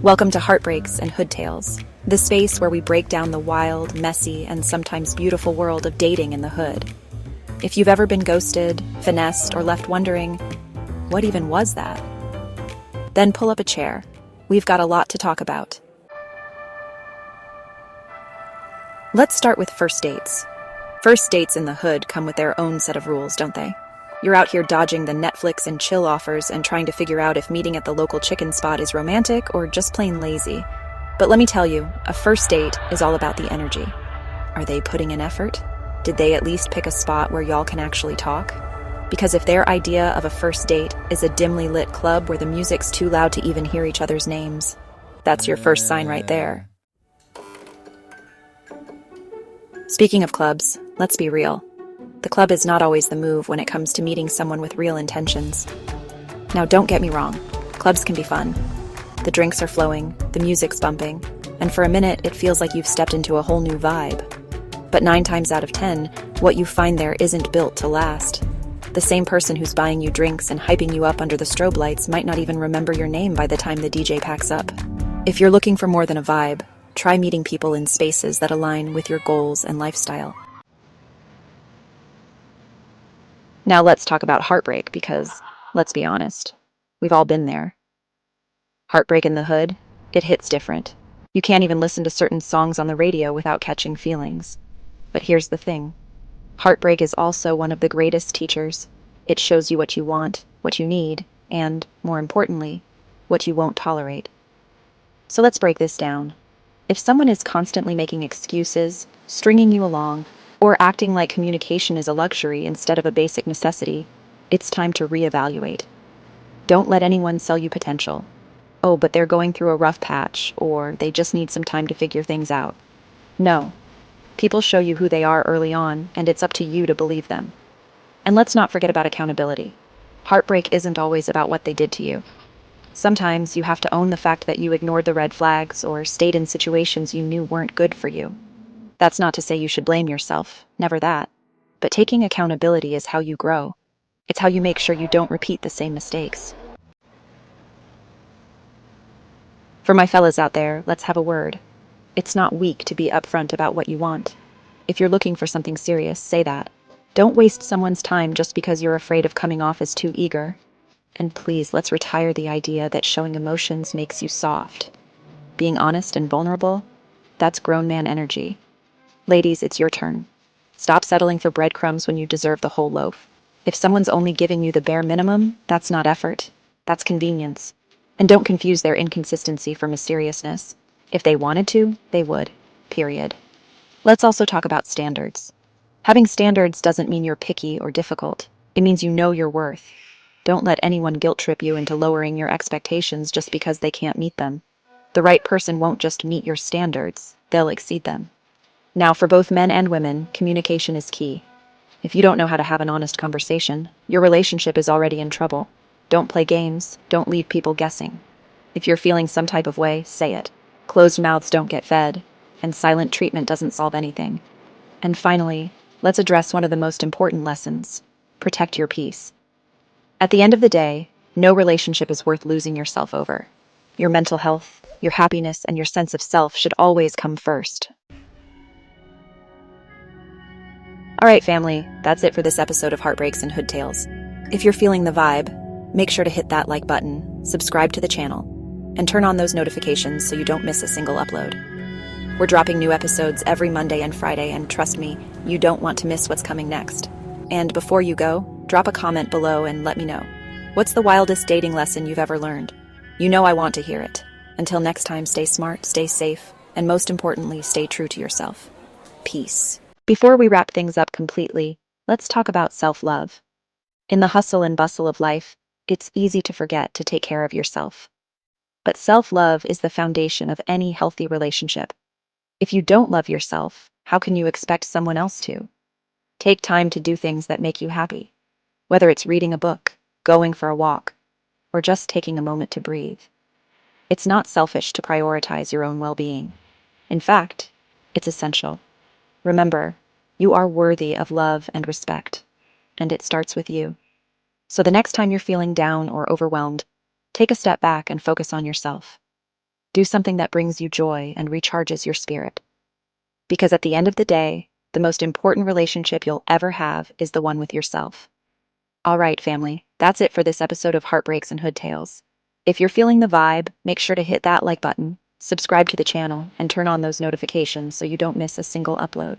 Welcome to Heartbreaks and Hood Tales, the space where we break down the wild, messy, and sometimes beautiful world of dating in the hood. If you've ever been ghosted, finessed, or left wondering, what even was that? Then pull up a chair. We've got a lot to talk about. Let's start with first dates. First dates in the hood come with their own set of rules, don't they? You're out here dodging the Netflix and chill offers and trying to figure out if meeting at the local chicken spot is romantic or just plain lazy. But let me tell you, a first date is all about the energy. Are they putting in effort? Did they at least pick a spot where y'all can actually talk? Because if their idea of a first date is a dimly lit club where the music's too loud to even hear each other's names, that's your first sign right there. Speaking of clubs, let's be real. The club is not always the move when it comes to meeting someone with real intentions. Now, don't get me wrong, clubs can be fun. The drinks are flowing, the music's bumping, and for a minute it feels like you've stepped into a whole new vibe. But 9 times out of 10, what you find there isn't built to last. The same person who's buying you drinks and hyping you up under the strobe lights might not even remember your name by the time the DJ packs up. If you're looking for more than a vibe, try meeting people in spaces that align with your goals and lifestyle. Now let's talk about heartbreak because, let's be honest, we've all been there. Heartbreak in the hood, it hits different. You can't even listen to certain songs on the radio without catching feelings. But here's the thing. Heartbreak is also one of the greatest teachers. It shows you what you want, what you need, and, more importantly, what you won't tolerate. So let's break this down. If someone is constantly making excuses, stringing you along, or acting like communication is a luxury instead of a basic necessity, it's time to reevaluate. Don't let anyone sell you potential. Oh, but they're going through a rough patch, or they just need some time to figure things out. No. People show you who they are early on, and it's up to you to believe them. And let's not forget about accountability. Heartbreak isn't always about what they did to you. Sometimes you have to own the fact that you ignored the red flags or stayed in situations you knew weren't good for you. That's not to say you should blame yourself, never that. But taking accountability is how you grow. It's how you make sure you don't repeat the same mistakes. For my fellas out there, let's have a word. It's not weak to be upfront about what you want. If you're looking for something serious, say that. Don't waste someone's time just because you're afraid of coming off as too eager. And please, let's retire the idea that showing emotions makes you soft. Being honest and vulnerable, that's grown man energy. Ladies, it's your turn. Stop settling for breadcrumbs when you deserve the whole loaf. If someone's only giving you the bare minimum, that's not effort. That's convenience. And don't confuse their inconsistency for mysteriousness. If they wanted to, they would. Period. Let's also talk about standards. Having standards doesn't mean you're picky or difficult. It means you know your worth. Don't let anyone guilt trip you into lowering your expectations just because they can't meet them. The right person won't just meet your standards, they'll exceed them. Now, for both men and women, communication is key. If you don't know how to have an honest conversation, your relationship is already in trouble. Don't play games, don't leave people guessing. If you're feeling some type of way, say it. Closed mouths don't get fed, and silent treatment doesn't solve anything. And finally, let's address one of the most important lessons. Protect your peace. At the end of the day, no relationship is worth losing yourself over. Your mental health, your happiness, and your sense of self should always come first. All right, family, that's it for this episode of Heartbreaks and Hood Tales. If you're feeling the vibe, make sure to hit that like button, subscribe to the channel, and turn on those notifications so you don't miss a single upload. We're dropping new episodes every Monday and Friday, and trust me, you don't want to miss what's coming next. And before you go, drop a comment below and let me know. What's the wildest dating lesson you've ever learned? You know I want to hear it. Until next time, stay smart, stay safe, and most importantly, stay true to yourself. Peace. Before we wrap things up completely, let's talk about self-love. In the hustle and bustle of life, it's easy to forget to take care of yourself. But self-love is the foundation of any healthy relationship. If you don't love yourself, how can you expect someone else to? Take time to do things that make you happy. Whether it's reading a book, going for a walk, or just taking a moment to breathe. It's not selfish to prioritize your own well-being. In fact, it's essential. Remember, you are worthy of love and respect, and it starts with you. So the next time you're feeling down or overwhelmed, take a step back and focus on yourself. Do something that brings you joy and recharges your spirit. Because at the end of the day, the most important relationship you'll ever have is the one with yourself. All right, family, that's it for this episode of Heartbreaks and Hood Tales. If you're feeling the vibe, make sure to hit that like button, subscribe to the channel, and turn on those notifications so you don't miss a single upload.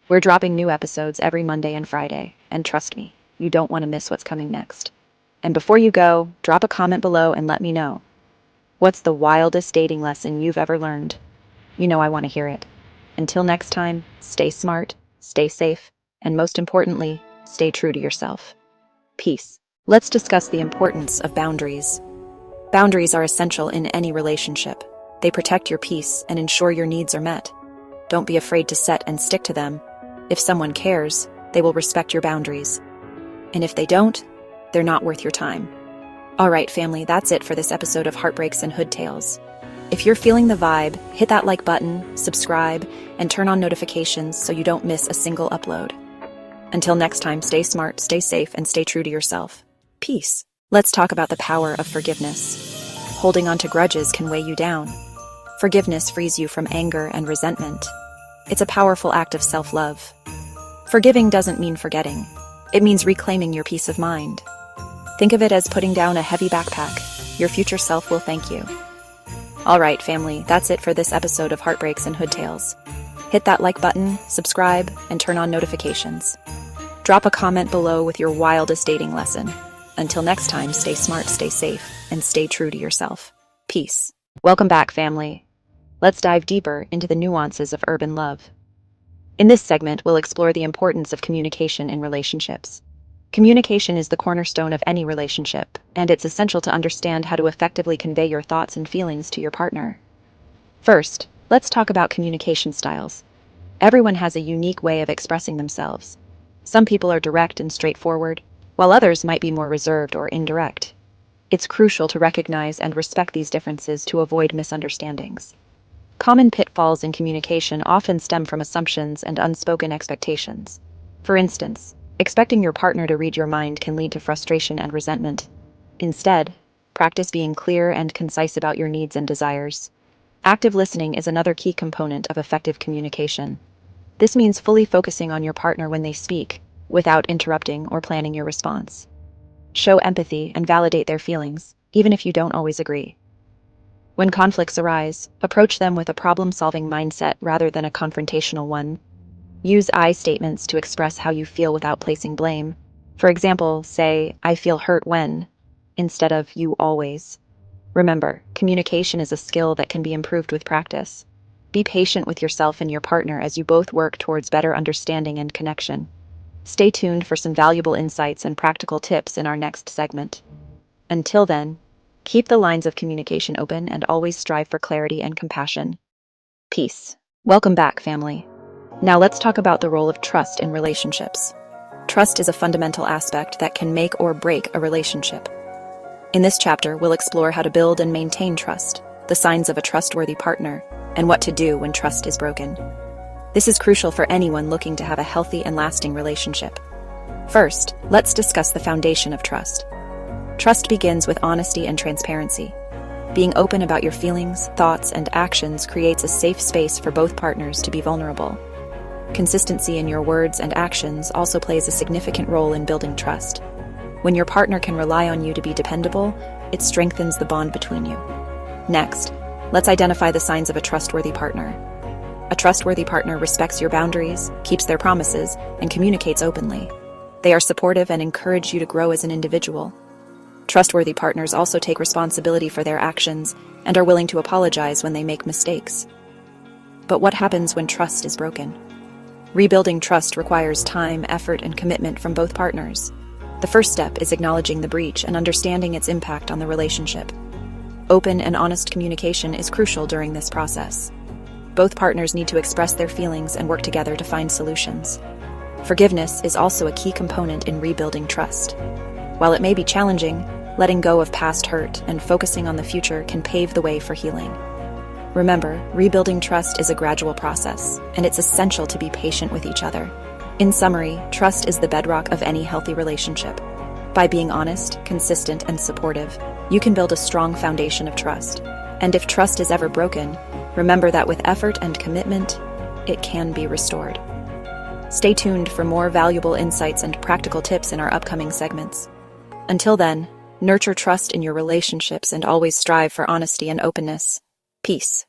We're dropping new episodes every Monday and Friday, and trust me, you don't want to miss what's coming next. And before you go, drop a comment below and let me know. What's the wildest dating lesson you've ever learned? You know I want to hear it. Until next time, stay smart, stay safe, and most importantly, stay true to yourself. Peace. Let's discuss the importance of boundaries. Boundaries are essential in any relationship. They protect your peace and ensure your needs are met. Don't be afraid to set and stick to them. If someone cares, they will respect your boundaries. And if they don't, they're not worth your time. All right, family, that's it for this episode of Heartbreaks and Hood Tales. If you're feeling the vibe, hit that like button, subscribe, and turn on notifications so you don't miss a single upload. Until next time, stay smart, stay safe, and stay true to yourself. Peace. Let's talk about the power of forgiveness. Holding on to grudges can weigh you down. Forgiveness frees you from anger and resentment. It's a powerful act of self-love. Forgiving doesn't mean forgetting. It means reclaiming your peace of mind. Think of it as putting down a heavy backpack. Your future self will thank you. All right, family, that's it for this episode of Heartbreaks and Hood Tales. Hit that like button, subscribe, and turn on notifications. Drop a comment below with your wildest dating lesson. Until next time, stay smart, stay safe, and stay true to yourself. Peace. Welcome back, family. Let's dive deeper into the nuances of urban love. In this segment, we'll explore the importance of communication in relationships. Communication is the cornerstone of any relationship, and it's essential to understand how to effectively convey your thoughts and feelings to your partner. First, let's talk about communication styles. Everyone has a unique way of expressing themselves. Some people are direct and straightforward, while others might be more reserved or indirect. It's crucial to recognize and respect these differences to avoid misunderstandings. Common pitfalls in communication often stem from assumptions and unspoken expectations. For instance, expecting your partner to read your mind can lead to frustration and resentment. Instead, practice being clear and concise about your needs and desires. Active listening is another key component of effective communication. This means fully focusing on your partner when they speak, without interrupting or planning your response. Show empathy and validate their feelings, even if you don't always agree. When conflicts arise, approach them with a problem-solving mindset rather than a confrontational one. Use I statements to express how you feel without placing blame. For example, say, "I feel hurt when," instead of "you always." Remember, communication is a skill that can be improved with practice. Be patient with yourself and your partner as you both work towards better understanding and connection. Stay tuned for some valuable insights and practical tips in our next segment. Until then, keep the lines of communication open and always strive for clarity and compassion. Peace. Welcome back, family. Now let's talk about the role of trust in relationships. Trust is a fundamental aspect that can make or break a relationship. In this chapter, we'll explore how to build and maintain trust, the signs of a trustworthy partner, and what to do when trust is broken. This is crucial for anyone looking to have a healthy and lasting relationship. First, let's discuss the foundation of trust. Trust begins with honesty and transparency. Being open about your feelings, thoughts, and actions creates a safe space for both partners to be vulnerable. Consistency in your words and actions also plays a significant role in building trust. When your partner can rely on you to be dependable, it strengthens the bond between you. Next, let's identify the signs of a trustworthy partner. A trustworthy partner respects your boundaries, keeps their promises, and communicates openly. They are supportive and encourage you to grow as an individual. Trustworthy partners also take responsibility for their actions and are willing to apologize when they make mistakes. But what happens when trust is broken? Rebuilding trust requires time, effort, and commitment from both partners. The first step is acknowledging the breach and understanding its impact on the relationship. Open and honest communication is crucial during this process. Both partners need to express their feelings and work together to find solutions. Forgiveness is also a key component in rebuilding trust. While it may be challenging, letting go of past hurt and focusing on the future can pave the way for healing. Remember, rebuilding trust is a gradual process, and it's essential to be patient with each other. In summary, trust is the bedrock of any healthy relationship. By being honest, consistent, and supportive, you can build a strong foundation of trust. And if trust is ever broken, remember that with effort and commitment, it can be restored. Stay tuned for more valuable insights and practical tips in our upcoming segments. Until then, nurture trust in your relationships and always strive for honesty and openness. Peace.